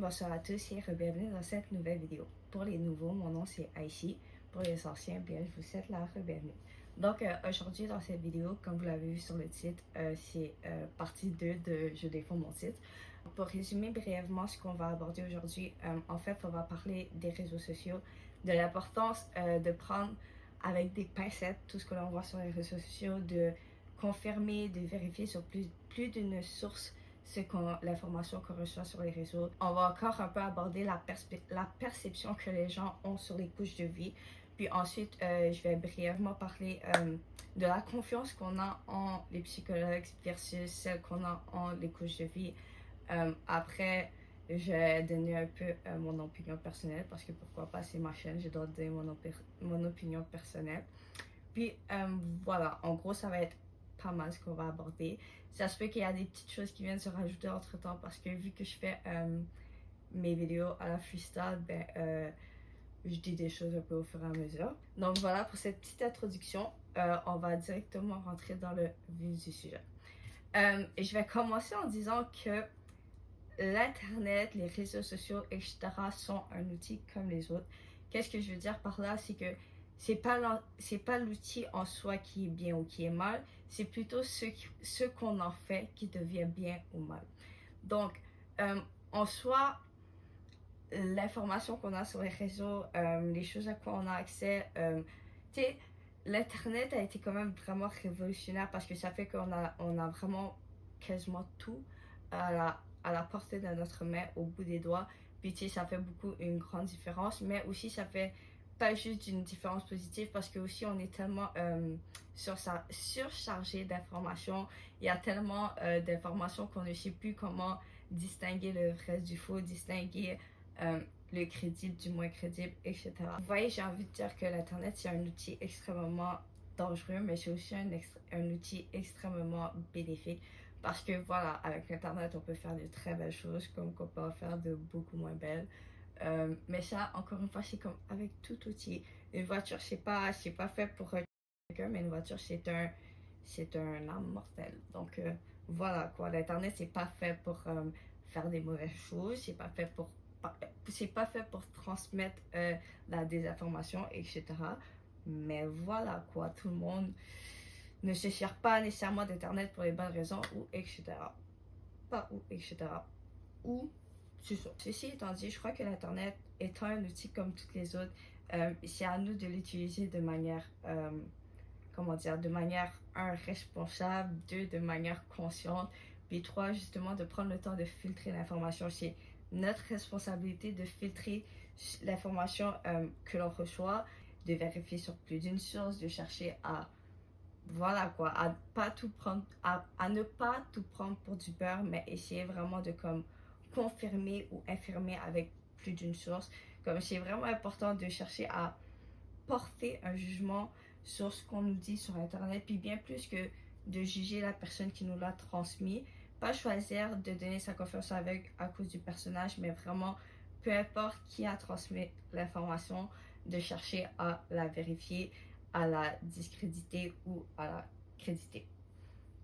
Bonsoir à tous et bienvenue dans cette nouvelle vidéo. Pour les nouveaux, mon nom c'est Aishi. Pour les anciens, bien, je vous souhaite la bienvenue. Donc aujourd'hui dans cette vidéo, comme vous l'avez vu sur le titre, c'est partie 2 de Je défends mon titre. Pour résumer brièvement ce qu'on va aborder aujourd'hui, en fait on va parler des réseaux sociaux, de l'importance de prendre avec des pincettes tout ce que l'on voit sur les réseaux sociaux, de confirmer, de vérifier sur plus d'une source l'information qu'on reçoit sur les réseaux. On va encore un peu aborder la perception que les gens ont sur les couches de vie. Puis ensuite, je vais brièvement parler de la confiance qu'on a en les psychologues versus celle qu'on a en les couches de vie. Après, je vais donner un peu mon opinion personnelle parce que pourquoi pas, c'est ma chaîne, je dois donner mon opinion personnelle. Puis voilà, en gros, ça va être pas mal ce qu'on va aborder. Ça se peut qu'il y a des petites choses qui viennent se rajouter entre temps parce que vu que je fais mes vidéos à la freestyle, je dis des choses un peu au fur et à mesure. Donc voilà pour cette petite introduction. On va directement rentrer dans le vif du sujet. Et je vais commencer en disant que l'Internet, les réseaux sociaux, etc. sont un outil comme les autres. Qu'est-ce que je veux dire par là? C'est que c'est pas l'outil en soi qui est bien ou qui est mal, c'est plutôt ce qu'on en fait qui devient bien ou mal. Donc, en soi, l'information qu'on a sur les réseaux, les choses à quoi on a accès, tu sais, l'Internet a été quand même vraiment révolutionnaire parce que ça fait qu'on a vraiment quasiment tout à la portée de notre main, au bout des doigts. Puis tu sais, ça fait beaucoup une grande différence, mais aussi ça fait pas juste une différence positive parce que aussi on est tellement surchargé d'informations. Il y a tellement d'informations qu'on ne sait plus comment distinguer le vrai du faux, distinguer le crédible du moins crédible, etc. Vous voyez, j'ai envie de dire que l'Internet, c'est un outil extrêmement dangereux, mais c'est aussi un outil extrêmement bénéfique. Parce que voilà, avec Internet, on peut faire de très belles choses, comme qu'on peut en faire de beaucoup moins belles. Mais ça, encore une fois, c'est comme avec tout outil. Une voiture, c'est pas fait pour quelqu'un, mais une voiture, c'est un arme mortelle. Donc voilà quoi, l'Internet, c'est pas fait pour faire des mauvaises choses, c'est pas fait pour transmettre la désinformation, etc. Mais voilà quoi, tout le monde ne se sert pas nécessairement d'Internet pour les bonnes raisons, ou etc. Pas ou etc. Ou c'est ça. Ceci étant dit, je crois que l'Internet étant un outil comme toutes les autres, c'est à nous de l'utiliser de manière, comment dire, de manière, un, responsable, deux, de manière consciente, puis trois, justement, de prendre le temps de filtrer l'information. C'est notre responsabilité de filtrer l'information que l'on reçoit, de vérifier sur plus d'une source, de chercher à voilà quoi, à ne pas tout prendre pour du beurre, mais essayer vraiment de comme confirmer ou infirmer avec plus d'une source. Comme c'est vraiment important de chercher à porter un jugement sur ce qu'on nous dit sur Internet, puis bien plus que de juger la personne qui nous l'a transmis. Pas choisir de donner sa confiance avec à cause du personnage, mais vraiment, peu importe qui a transmis l'information, de chercher à la vérifier, à la discréditer ou à la créditer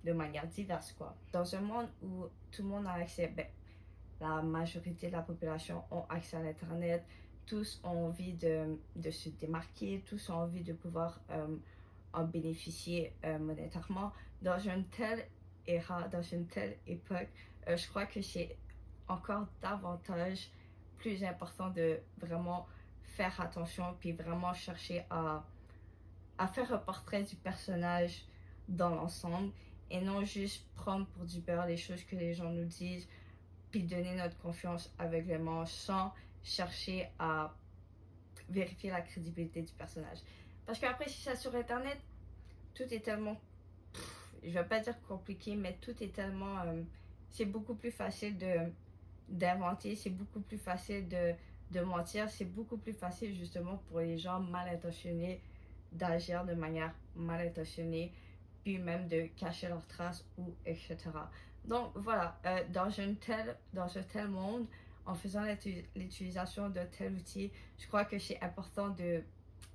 de manière diverse quoi. Dans un monde où tout le monde a accès, la majorité de la population ont accès à l'internet, tous ont envie de se démarquer, tous ont envie de pouvoir en bénéficier monétairement. Dans une telle dans une telle époque, je crois que c'est encore davantage plus important de vraiment faire attention puis vraiment chercher à faire un portrait du personnage dans l'ensemble et non juste prendre pour du beurre les choses que les gens nous disent puis donner notre confiance aveuglément sans chercher à vérifier la crédibilité du personnage. Parce qu'après, si ça sur Internet, tout est tellement, je vais pas dire compliqué, mais tout est tellement, c'est beaucoup plus facile d'inventer, c'est beaucoup plus facile de mentir, c'est beaucoup plus facile justement pour les gens mal intentionnés d'agir de manière mal intentionnée, puis même de cacher leurs traces ou etc. Donc voilà, dans un tel monde, en faisant l'utilisation de tel outil, je crois que c'est important de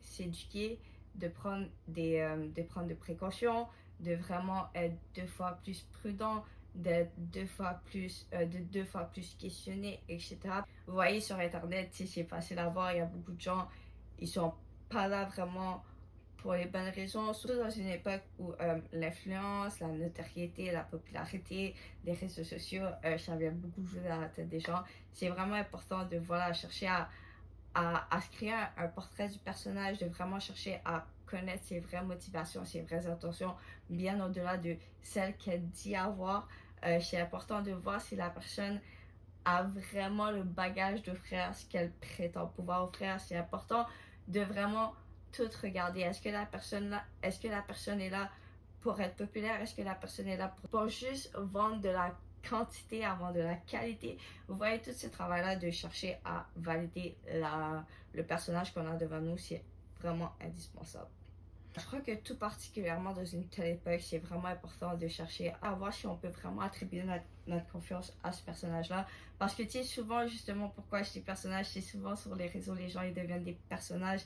s'éduquer, de prendre des précautions, de vraiment être deux fois plus prudent, d'être de deux fois plus questionné, etc. Vous voyez sur Internet, c'est facile à voir, il y a beaucoup de gens, ils sont pas là vraiment pour les bonnes raisons, surtout dans une époque où l'influence, la notoriété, la popularité, les réseaux sociaux, ça vient beaucoup jouer dans la tête des gens. C'est vraiment important de voilà, chercher à se créer un portrait du personnage, de vraiment chercher à connaître ses vraies motivations, ses vraies intentions, bien au-delà de celles qu'elle dit avoir. C'est important de voir si la personne a vraiment le bagage d'offrir ce qu'elle prétend pouvoir offrir. C'est important de vraiment tout regarder. Est-ce que la personne est là pour être populaire? Est-ce que la personne est là pour juste vendre de la quantité avant de la qualité? Vous voyez tout ce travail-là de chercher à valider le personnage qu'on a devant nous, c'est vraiment indispensable. Je crois que tout particulièrement dans une telle époque, c'est vraiment important de chercher à voir si on peut vraiment attribuer notre confiance à ce personnage-là. Parce que tu sais, souvent, justement, pourquoi je dis personnage, c'est souvent sur les réseaux, les gens, ils deviennent des personnages.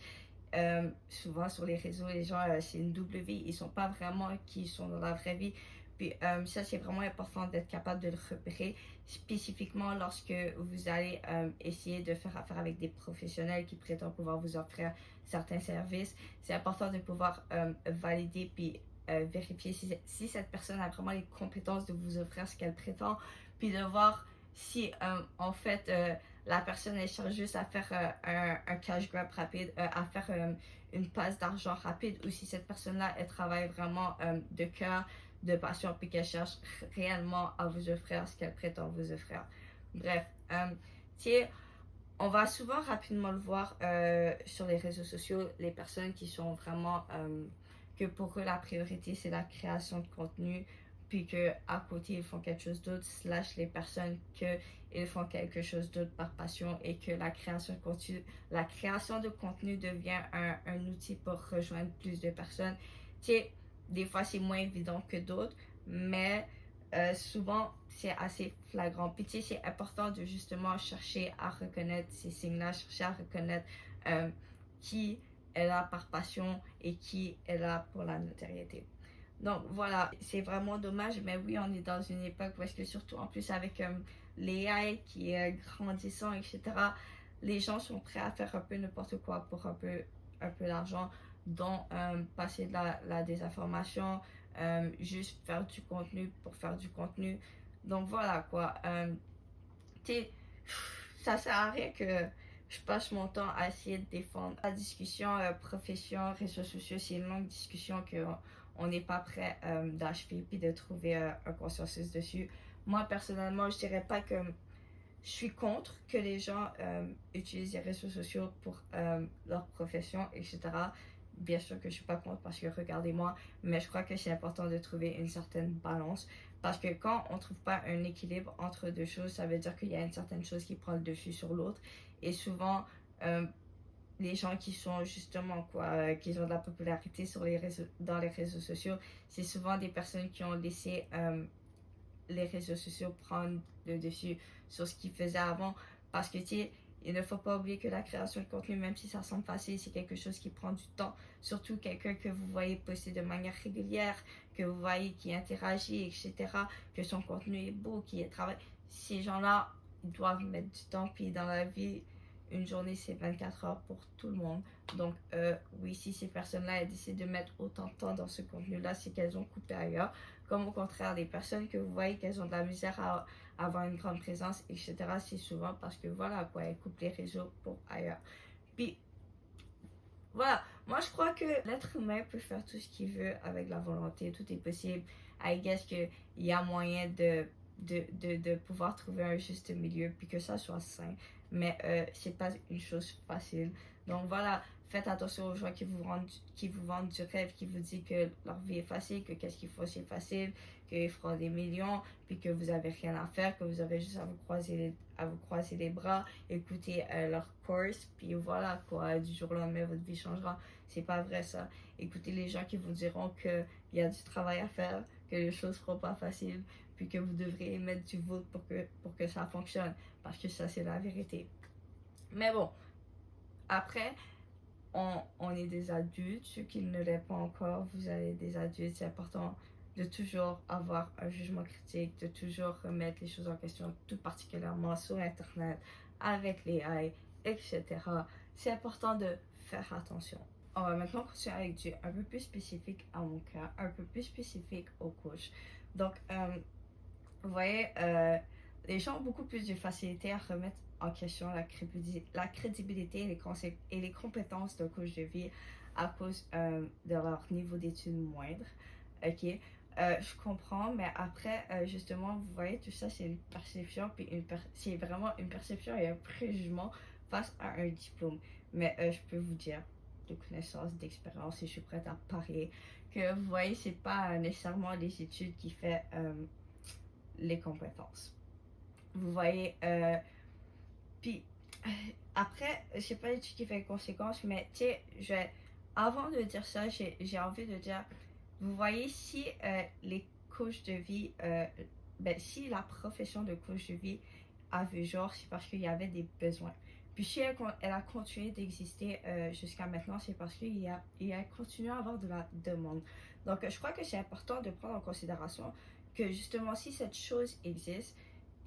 Souvent sur les réseaux, les gens, c'est une double vie. Ils sont pas vraiment qui ils sont dans la vraie vie. Puis ça, c'est vraiment important d'être capable de le repérer, spécifiquement lorsque vous allez essayer de faire affaire avec des professionnels qui prétendent pouvoir vous offrir certains services. C'est important de pouvoir valider puis vérifier si cette personne a vraiment les compétences de vous offrir ce qu'elle prétend, puis de voir si en fait la personne elle cherche juste à faire un cash grab rapide, à faire une passe d'argent rapide, ou si cette personne-là elle travaille vraiment de cœur, de passion, puis qu'elle cherche réellement à vous offrir ce qu'elle prétend vous offrir. Bref, tu sais, on va souvent rapidement le voir sur les réseaux sociaux, les personnes qui sont vraiment que pour eux la priorité c'est la création de contenu, puis que à côté ils font quelque chose d'autre, slash les personnes que ils font quelque chose d'autre par passion, et que la création de contenu devient un outil pour rejoindre plus de personnes. Tu sais, des fois c'est moins évident que d'autres, mais souvent c'est assez flagrant. Puis tu sais, c'est important de justement chercher à reconnaître ces signes-là, chercher à reconnaître qui est là par passion et qui est là pour la notoriété. Donc voilà, c'est vraiment dommage, mais oui, on est dans une époque où est-ce que surtout en plus avec l'AI qui est grandissant, etc., les gens sont prêts à faire un peu n'importe quoi pour un peu d'argent, dont passer de la désinformation, juste faire du contenu pour faire du contenu. Donc voilà quoi. Ça sert à rien que je passe mon temps à essayer de défendre la discussion, profession, réseaux sociaux. C'est une longue discussion qu'on n'est pas prêt d'achever puis de trouver un consensus dessus. Moi personnellement, je dirais pas que je suis contre que les gens utilisent les réseaux sociaux pour leur profession, etc. Bien sûr que je suis pas contre parce que regardez-moi, mais je crois que c'est important de trouver une certaine balance, parce que quand on trouve pas un équilibre entre deux choses, ça veut dire qu'il y a une certaine chose qui prend le dessus sur l'autre, et souvent les gens qui sont justement qui ont de la popularité dans les réseaux sociaux, c'est souvent des personnes qui ont laissé les réseaux sociaux prendre le dessus sur ce qu'ils faisaient avant. Parce que, tu sais, il ne faut pas oublier que la création de contenu, même si ça semble facile, c'est quelque chose qui prend du temps. Surtout quelqu'un que vous voyez poster de manière régulière, que vous voyez qui interagit, etc., que son contenu est beau, qui est travaillé. Ces gens-là, ils doivent mettre du temps. Puis dans la vie, une journée, c'est 24 heures pour tout le monde. Donc, oui, si ces personnes-là, elles décident de mettre autant de temps dans ce contenu-là, c'est qu'elles ont coupé ailleurs. Comme au contraire, des personnes que vous voyez qu'elles ont de la misère à avoir une grande présence, etc., c'est souvent parce que voilà, quoi, elles coupent les réseaux pour ailleurs. Puis, voilà, moi je crois que l'être humain peut faire tout ce qu'il veut avec la volonté, tout est possible. I guess qu'il y a moyen de pouvoir trouver un juste milieu, puis que ça soit sain. Mais c'est pas une chose facile. Donc voilà, faites attention aux gens qui vous vendent du rêve, qui vous disent que leur vie est facile, que qu'est-ce qu'il faut c'est facile, qu'ils feront des millions, puis que vous avez rien à faire, que vous avez juste à vous croiser les bras, écouter leur course, puis voilà quoi, du jour au lendemain votre vie changera. C'est pas vrai ça. Écoutez les gens qui vous diront qu'il y a du travail à faire, que les choses seront pas faciles, puis que vous devrez mettre du vôtre pour que ça fonctionne, parce que ça c'est la vérité. Mais bon, après, on est des adultes, ceux qui ne l'est pas encore, vous allez des adultes, c'est important de toujours avoir un jugement critique, de toujours remettre les choses en question, tout particulièrement sur Internet, avec les AI, etc. C'est important de faire attention. On va maintenant continuer avec du un peu plus spécifique à mon cas, un peu plus spécifique au coach. Donc, vous voyez, les gens ont beaucoup plus de facilité à remettre en question la crédibilité et les compétences d'un coach de vie à cause de leur niveau d'études moindre. Ok, je comprends, mais après, justement, vous voyez, tout ça, c'est une perception, puis c'est vraiment une perception et un préjugement face à un diplôme. Mais je peux vous dire, de connaissances, d'expérience, et je suis prête à parier que vous voyez, c'est pas nécessairement les études qui fait les compétences. Vous voyez, puis après, je sais pas l'étude qui fait les conséquences, mais tu sais, avant de dire ça, j'ai envie de dire, vous voyez, si les coachs de vie, si la profession de coach de vie a vu jour, c'est parce qu'il y avait des besoins. Puis si elle a continué d'exister jusqu'à maintenant, c'est parce qu'il a continué à avoir de la demande. Donc je crois que c'est important de prendre en considération que justement, si cette chose existe,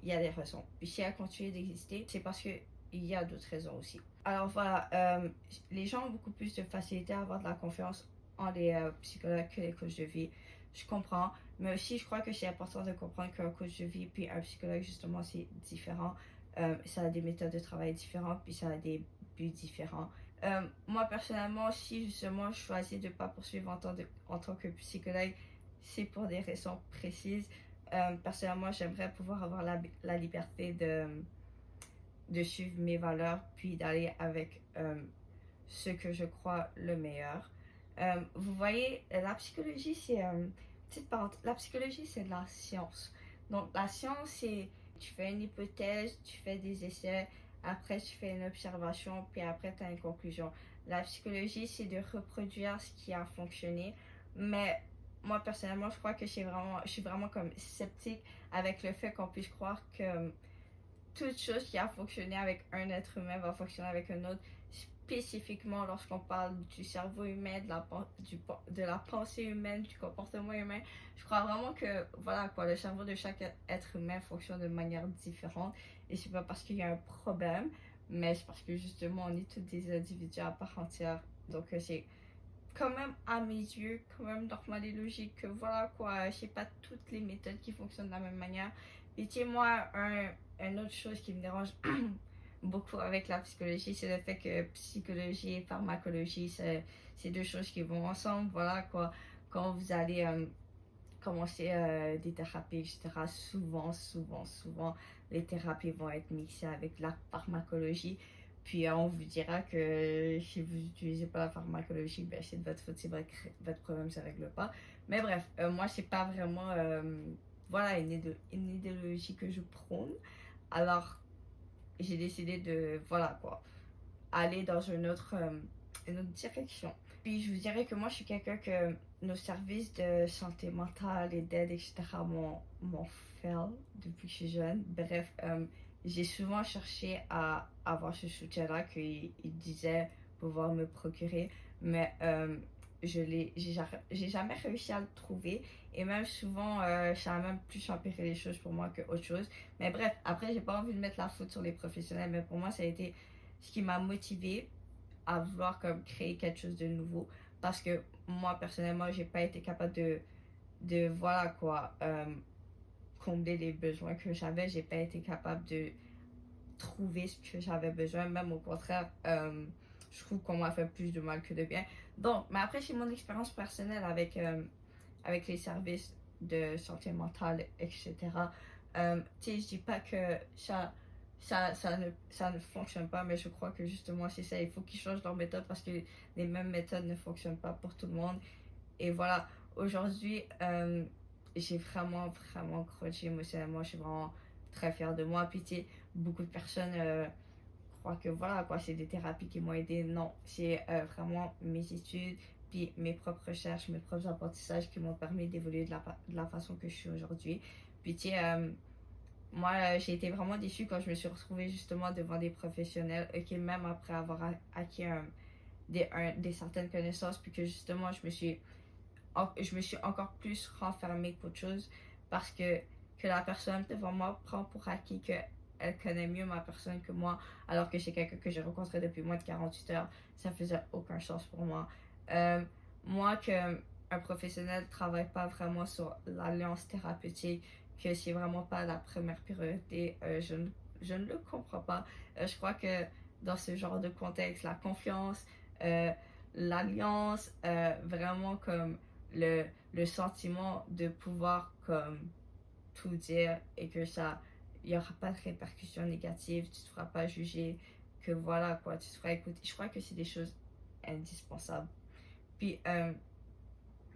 il y a des raisons. Puis si elle continue d'exister, c'est parce que il y a d'autres raisons aussi. Alors voilà, les gens ont beaucoup plus de facilité à avoir de la confiance en les psychologues que les coachs de vie. Je comprends, mais aussi je crois que c'est important de comprendre qu'un coach de vie puis un psychologue, justement, c'est différent. Ça a des méthodes de travail différentes, puis ça a des buts différents. Moi, personnellement, si justement je choisis de ne pas poursuivre en tant que psychologue, c'est pour des raisons précises. Personnellement, j'aimerais pouvoir avoir la liberté de suivre mes valeurs, puis d'aller avec ce que je crois le meilleur. Vous voyez, la psychologie, c'est la psychologie, c'est de la science. Donc, la science, c'est tu fais une hypothèse, tu fais des essais, après tu fais une observation, puis après tu as une conclusion. La psychologie, c'est de reproduire ce qui a fonctionné, mais moi personnellement, je crois que je suis vraiment comme sceptique avec le fait qu'on puisse croire que toute chose qui a fonctionné avec un être humain va fonctionner avec un autre, spécifiquement lorsqu'on parle du cerveau humain, de la pensée humaine, du comportement humain. Je crois vraiment que, voilà quoi, le cerveau de chaque être humain fonctionne de manière différente, et c'est pas parce qu'il y a un problème, mais c'est parce que justement on est tous des individus à part entière. Donc c'est quand même à mes yeux quand même normal et logique que voilà quoi, je sais pas toutes les méthodes qui fonctionnent de la même manière. Et tu sais, moi, une autre chose qui me dérange beaucoup avec la psychologie, c'est le fait que psychologie et pharmacologie, c'est deux choses qui vont ensemble. Voilà quoi, quand vous allez commencer des thérapies, etc., souvent, les thérapies vont être mixées avec la pharmacologie. Puis on vous dira que si vous n'utilisez pas la pharmacologie, ben, c'est de votre faute, c'est votre problème ne se règle pas. Mais bref, moi, c'est pas vraiment voilà, une idéologie que je prône. Alors, j'ai décidé de, voilà quoi, aller dans une autre direction. Puis je vous dirais que moi, je suis quelqu'un que nos services de santé mentale et d'aide, etc., m'ont fait depuis que je suis jeune. Bref, j'ai souvent cherché à avoir ce soutien-là qu'ils disaient pouvoir me procurer, mais j'ai jamais réussi à le trouver. Et même souvent, ça a même plus empiré les choses pour moi que autre chose. Mais bref, après, j'ai pas envie de mettre la faute sur les professionnels, mais pour moi, ça a été ce qui m'a motivée à vouloir comme créer quelque chose de nouveau, parce que moi personnellement j'ai pas été capable de voilà quoi, combler les besoins que j'avais. J'ai pas été capable de trouver ce que j'avais besoin, même au contraire, je trouve qu'on m'a fait plus de mal que de bien. Donc mais après, c'est mon expérience personnelle avec les services de santé mentale, etc. Tu sais, je dis pas que ça ne fonctionne pas, mais je crois que justement c'est ça, il faut qu'ils changent leur méthode, parce que les mêmes méthodes ne fonctionnent pas pour tout le monde. Et voilà, aujourd'hui, j'ai vraiment croché émotionnellement, je suis vraiment très fière de moi. Puis tu sais, beaucoup de personnes croient que voilà quoi, c'est des thérapies qui m'ont aidé. Non, c'est vraiment mes études, puis mes propres recherches, mes propres apprentissages qui m'ont permis d'évoluer de la façon que je suis aujourd'hui. Puis tu sais, moi, j'ai été vraiment déçue quand je me suis retrouvée justement devant des professionnels, ok, même après avoir acquis des certaines connaissances, puis que justement je me suis je me suis encore plus renfermée qu'autre chose parce que la personne devant moi prend pour acquis qu'elle connaît mieux ma personne que moi, alors que c'est quelqu'un que j'ai rencontré depuis moins de 48 heures. Ça faisait aucun sens pour moi. Euh, Moi, que un professionnel ne travaille pas vraiment sur l'alliance thérapeutique, que c'est vraiment pas la première priorité, je ne le comprends pas. Je crois que dans ce genre de contexte, la confiance, euh, l'alliance, vraiment comme le sentiment de pouvoir comme tout dire et que ça, il n'y aura pas de répercussions négatives, tu ne te feras pas juger, que voilà quoi, tu te feras écouter. Je crois que c'est des choses indispensables. Puis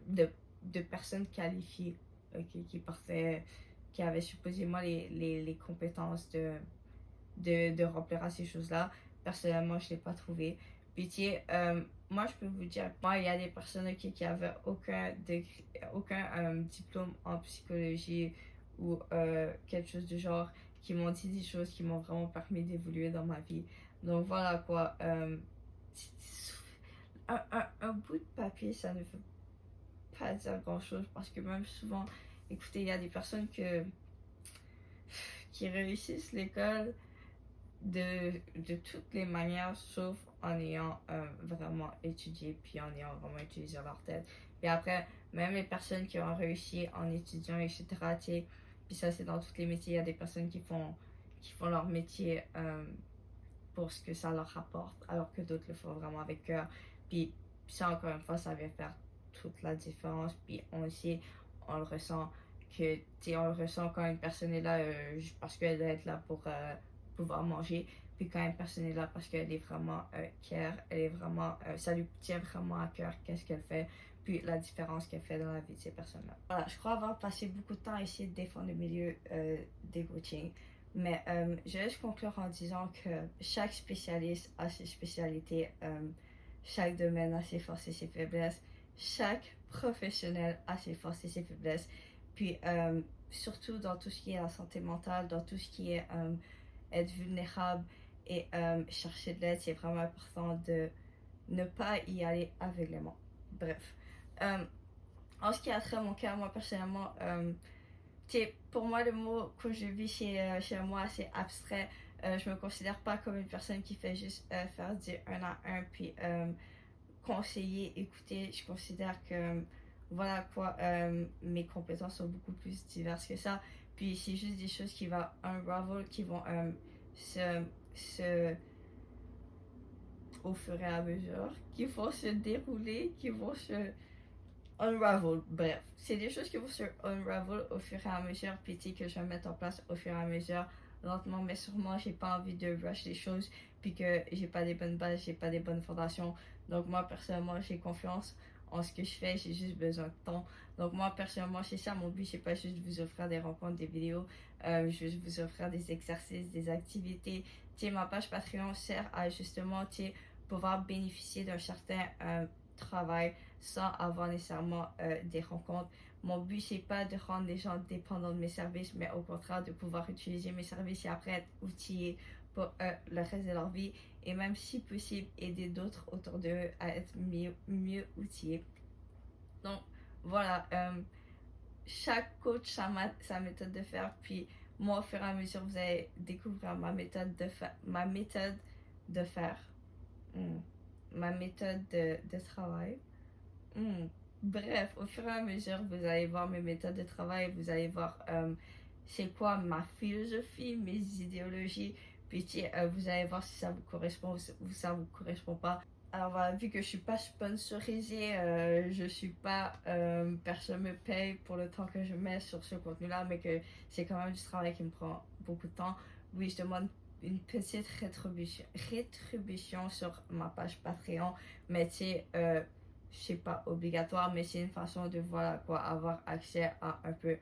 de, de personnes qualifiées qui partaient, qui avaient supposément les compétences de remplir à ces choses-là. Personnellement, je ne l'ai pas trouvé. Puis, tu sais, moi, je peux vous dire, moi, il y a des personnes qui avaient aucun diplôme en psychologie ou quelque chose du genre, qui m'ont dit des choses qui m'ont vraiment permis d'évoluer dans ma vie. Donc, voilà quoi. Un bout de papier, ça ne veut pas dire grand-chose parce que même souvent, écoutez, il y a des personnes qui réussissent l'école de toutes les manières, sauf en ayant vraiment étudié, puis en ayant vraiment utilisé leur tête. Puis après, même les personnes qui ont réussi en étudiant, etc., tu sais, puis ça c'est dans tous les métiers, il y a des personnes qui font leur métier pour ce que ça leur rapporte, alors que d'autres le font vraiment avec cœur. Puis ça, encore une fois, ça vient faire toute la différence. Puis on sait, on le ressent, que, tu sais, on le ressent quand une personne est là parce qu'elle doit être là pour pouvoir manger. Puis quand une personne est là parce qu'elle est vraiment care, elle est vraiment, ça lui tient vraiment à cœur qu'est-ce qu'elle fait, puis la différence qu'elle fait dans la vie de ces personnes-là. Voilà, je crois avoir passé beaucoup de temps à essayer de défendre le milieu des coachings. Mais je vais juste conclure en disant que chaque spécialiste a ses spécialités, chaque domaine a ses forces et ses faiblesses, chaque professionnel a ses forces et ses faiblesses. Puis surtout dans tout ce qui est la santé mentale, dans tout ce qui est être vulnérable et chercher de l'aide, c'est vraiment important de ne pas y aller aveuglément. Bref. En ce qui a trait à mon cas, moi personnellement, pour moi, le mot que je vis chez moi, c'est abstrait. Je me considère pas comme une personne qui fait juste faire du un à un, puis conseiller, écouter. Je considère que, voilà quoi, mes compétences sont beaucoup plus diverses que ça. Puis c'est juste des choses qui vont unravel, qui vont se, se, au fur et à mesure, qui vont se dérouler, qui vont se unravel. Bref, c'est des choses qui vont se unravel au fur et à mesure, puis que je vais mettre en place au fur et à mesure, lentement mais sûrement. J'ai pas envie de rush les choses, puis que j'ai pas des bonnes bases, j'ai pas des bonnes fondations. Donc moi personnellement, j'ai confiance en ce que je fais, j'ai juste besoin de temps. Donc moi personnellement, c'est ça mon but, c'est pas juste de vous offrir des rencontres, des vidéos, je vais vous offrir des exercices, des activités. Ma page Patreon sert à justement, pouvoir bénéficier d'un certain travail sans avoir nécessairement des rencontres. Mon but, c'est pas de rendre les gens dépendants de mes services, mais au contraire de pouvoir utiliser mes services et après être outillés pour le reste de leur vie et même si possible aider d'autres autour d'eux à être mieux outillés. Donc voilà, chaque coach sa méthode de faire, puis moi au fur et à mesure vous allez découvrir ma méthode de faire, ma méthode de travail. Bref, au fur et à mesure, vous allez voir mes méthodes de travail, vous allez voir c'est quoi ma philosophie, mes idéologies, puis vous allez voir si ça vous correspond ou ça vous correspond pas. Alors voilà, vu que je suis pas sponsorisée, je suis pas, personne me paye pour le temps que je mets sur ce contenu-là, mais que c'est quand même du travail qui me prend beaucoup de temps. Oui, je demande une petite rétribution sur ma page Patreon, mais c'est pas obligatoire, mais c'est une façon de voilà quoi, avoir accès à un peu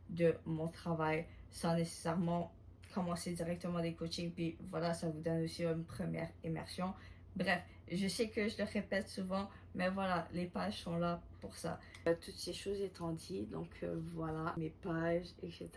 de mon travail sans nécessairement commencer directement des coachings. Puis voilà, ça vous donne aussi une première immersion. Bref, je sais que je le répète souvent, mais voilà, les pages sont là pour ça. Toutes ces choses étant dit, donc voilà, mes pages, etc.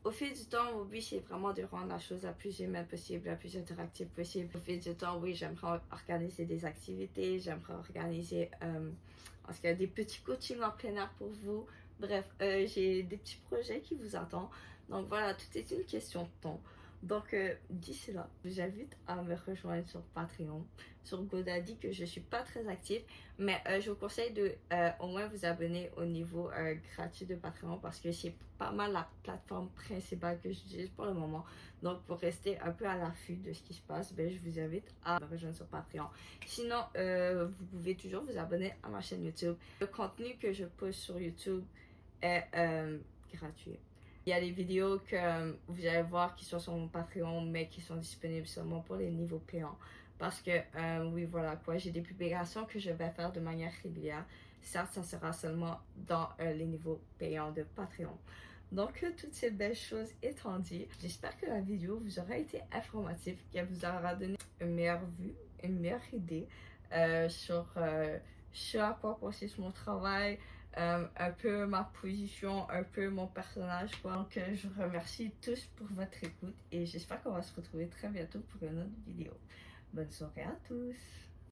Au fil du temps, mon but c'est vraiment de rendre la chose la plus humaine possible, la plus interactive possible. Au fil du temps, oui, j'aimerais organiser des activités, j'aimerais organiser en tout cas des petits coachings en plein air pour vous. Bref, j'ai des petits projets qui vous attendent. Donc voilà, tout est une question de temps. Donc d'ici là, je vous invite à me rejoindre sur Patreon, sur GoDaddy, que je suis pas très active, mais je vous conseille de au moins vous abonner au niveau gratuit de Patreon parce que c'est pas mal la plateforme principale que j'utilise pour le moment. Donc pour rester un peu à l'affût de ce qui se passe, ben, je vous invite à me rejoindre sur Patreon. Sinon, vous pouvez toujours vous abonner à ma chaîne YouTube. Le contenu que je poste sur YouTube est gratuit. Il y a des vidéos que vous allez voir qui sont sur mon Patreon, mais qui sont disponibles seulement pour les niveaux payants. Parce que, oui, voilà quoi, j'ai des publications que je vais faire de manière régulière. Certes, ça sera seulement dans les niveaux payants de Patreon. Donc, toutes ces belles choses étant dit, j'espère que la vidéo vous aura été informative, qu'elle vous aura donné une meilleure vue, une meilleure idée sur à quoi consiste mon travail, un peu ma position, un peu mon personnage, quoi. Donc, je vous remercie tous pour votre écoute et j'espère qu'on va se retrouver très bientôt pour une autre vidéo. Bonne soirée à tous!